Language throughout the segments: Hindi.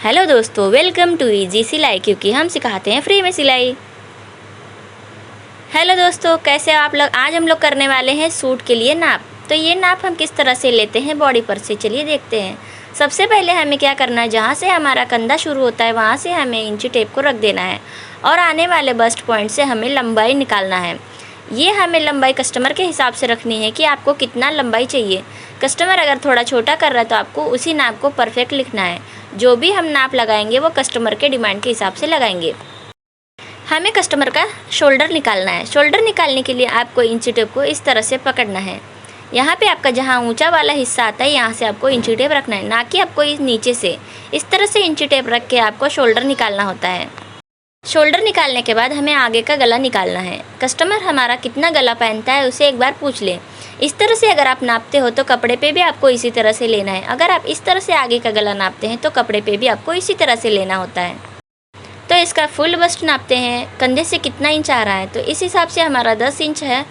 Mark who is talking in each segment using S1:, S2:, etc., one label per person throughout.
S1: हेलो दोस्तों, वेलकम टू इजी सिलाई, क्योंकि हम सिखाते हैं फ्री में सिलाई। हेलो दोस्तों, कैसे आप लोग। आज हम लोग करने वाले हैं सूट के लिए नाप। तो ये नाप हम किस तरह से लेते हैं बॉडी पर से, चलिए देखते हैं। सबसे पहले हमें क्या करना है, जहाँ से हमारा कंधा शुरू होता है वहाँ से हमें इंची टेप को रख देना है और आने वाले बस्ट पॉइंट से हमें लंबाई निकालना है। ये हमें लंबाई कस्टमर के हिसाब से रखनी है कि आपको कितना लंबाई चाहिए। कस्टमर अगर थोड़ा छोटा कर रहा है तो आपको उसी नाप को परफेक्ट लिखना है। जो भी हम नाप लगाएंगे वो कस्टमर के डिमांड के हिसाब से लगाएंगे। हमें कस्टमर का शोल्डर निकालना है। शोल्डर निकालने के लिए आपको इंची टेप को इस तरह से पकड़ना है। यहाँ पे आपका जहाँ ऊंचा वाला हिस्सा आता है यहाँ से आपको इंची टेप रखना है, ना कि आपको इस नीचे से। इस तरह से इंची टेप रख के आपको शोल्डर निकालना होता है। शोल्डर निकालने के बाद हमें आगे का गला निकालना है। कस्टमर हमारा कितना गला पहनता है उसे एक बार पूछ लें। इस तरह से अगर आप नापते हो तो कपड़े पे भी आपको इसी तरह से लेना है। अगर आप इस तरह से आगे का गला नापते हैं तो कपड़े पे भी आपको इसी तरह से लेना होता है। तो इसका फुल बस्ट नापते हैं, कंधे से कितना इंच आ रहा है, तो इस हिसाब से हमारा 10 इंच है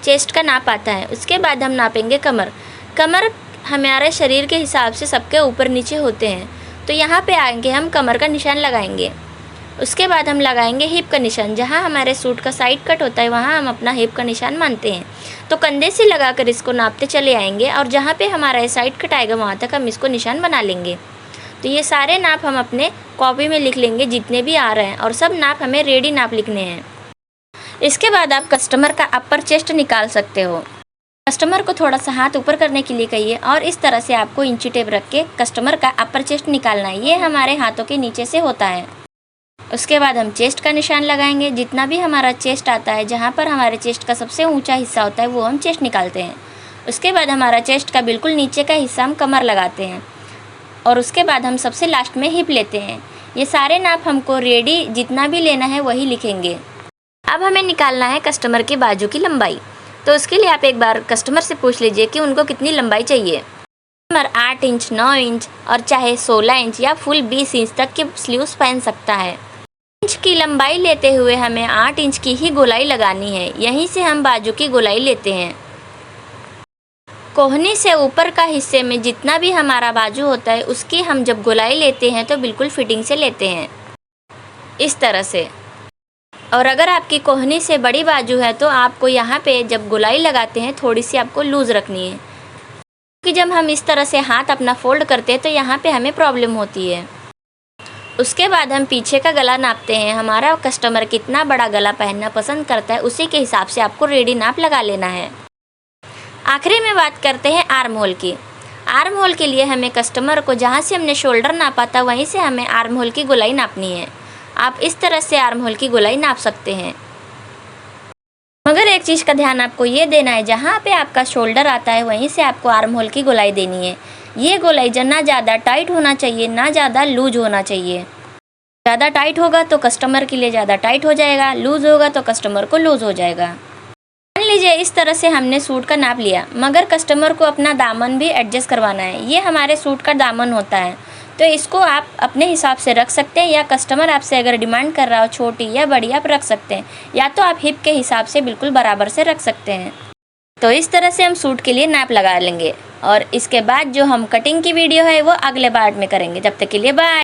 S1: चेस्ट का नाप आता है। उसके बाद हम नापेंगे कमर। कमर हमारे शरीर के हिसाब से सबके ऊपर नीचे होते हैं, तो यहाँ पे आएंगे हम कमर का निशान लगाएंगे। उसके बाद हम लगाएंगे हिप का निशान। जहाँ हमारे सूट का साइड कट होता है वहाँ हम अपना हिप का निशान मानते हैं। तो कंधे से लगाकर इसको नापते चले आएंगे और जहाँ पे हमारा साइड कट आएगा वहाँ तक हम इसको निशान बना लेंगे। तो ये सारे नाप हम अपने कॉपी में लिख लेंगे जितने भी आ रहे हैं, और सब नाप हमें रेडी नाप लिखने हैं। इसके बाद आप कस्टमर का अपर चेस्ट निकाल सकते हो। कस्टमर को थोड़ा सा हाथ ऊपर करने के लिए कहिए और इस तरह से आपको इंची टेप रख के कस्टमर का अपर चेस्ट निकालना है। ये हमारे हाथों के नीचे से होता है। उसके बाद हम चेस्ट का निशान लगाएंगे। जितना भी हमारा चेस्ट आता है, जहाँ पर हमारे चेस्ट का सबसे ऊंचा हिस्सा होता है वो हम चेस्ट निकालते हैं। उसके बाद हमारा चेस्ट का बिल्कुल नीचे का हिस्सा हम कमर लगाते हैं और उसके बाद हम सबसे लास्ट में हिप लेते हैं। ये सारे नाप हमको रेडी जितना भी लेना है वही लिखेंगे। अब हमें निकालना है कस्टमर के बाजू की लंबाई। तो उसके लिए आप एक बार कस्टमर से पूछ लीजिए कि उनको कितनी लंबाई चाहिए। कस्टमर 8 इंच, 9 इंच और चाहे 16 इंच या फुल 20 इंच तक के स्लीव्स पहन सकता है। इंच की लंबाई लेते हुए हमें 8 इंच की ही गोलाई लगानी है। यहीं से हम बाजू की गोलाई लेते हैं। कोहनी से ऊपर का हिस्से में जितना भी हमारा बाजू होता है उसकी हम जब गोलाई लेते हैं तो बिल्कुल फिटिंग से लेते हैं, इस तरह से। और अगर आपकी कोहनी से बड़ी बाजू है तो आपको यहाँ पे जब गोलाई लगाते हैं थोड़ी सी आपको लूज़ रखनी है, क्योंकि जब हम इस तरह से हाथ अपना फोल्ड करते हैं तो यहाँ पे हमें प्रॉब्लम होती है। उसके बाद हम पीछे का गला नापते हैं। हमारा कस्टमर कितना बड़ा गला पहनना पसंद करता है उसी के हिसाब से आपको रेडी नाप लगा लेना है। आखिरी में बात करते हैं आर्म होल की। आर्म होल के लिए हमें कस्टमर को जहाँ से हमने शोल्डर नापा था वहीं से हमें आर्म होल की गोलाई नापनी है। आप इस तरह से आर्म होल की गोलाई नाप सकते हैं, मगर एक चीज़ का ध्यान आपको ये देना है, जहाँ पे आपका शोल्डर आता है वहीं से आपको आर्म होल की गोलाई देनी है। ये गोलाई ना ज़्यादा टाइट होना चाहिए, ना ज़्यादा लूज होना चाहिए। ज़्यादा टाइट होगा तो कस्टमर के लिए ज़्यादा टाइट हो जाएगा, लूज़ होगा तो कस्टमर को लूज़ हो जाएगा। मान लीजिए इस तरह से हमने सूट का नाप लिया, मगर कस्टमर को अपना दामन भी एडजस्ट करवाना है। ये हमारे सूट का दामन होता है, तो इसको आप अपने हिसाब से रख सकते हैं, या कस्टमर आपसे अगर डिमांड कर रहा हो छोटी या बड़ी आप रख सकते हैं, या तो आप हिप के हिसाब से बिल्कुल बराबर से रख सकते हैं। तो इस तरह से हम सूट के लिए नाप लगा लेंगे और इसके बाद जो हम कटिंग की वीडियो है वो अगले पार्ट में करेंगे। जब तक के लिए बाय।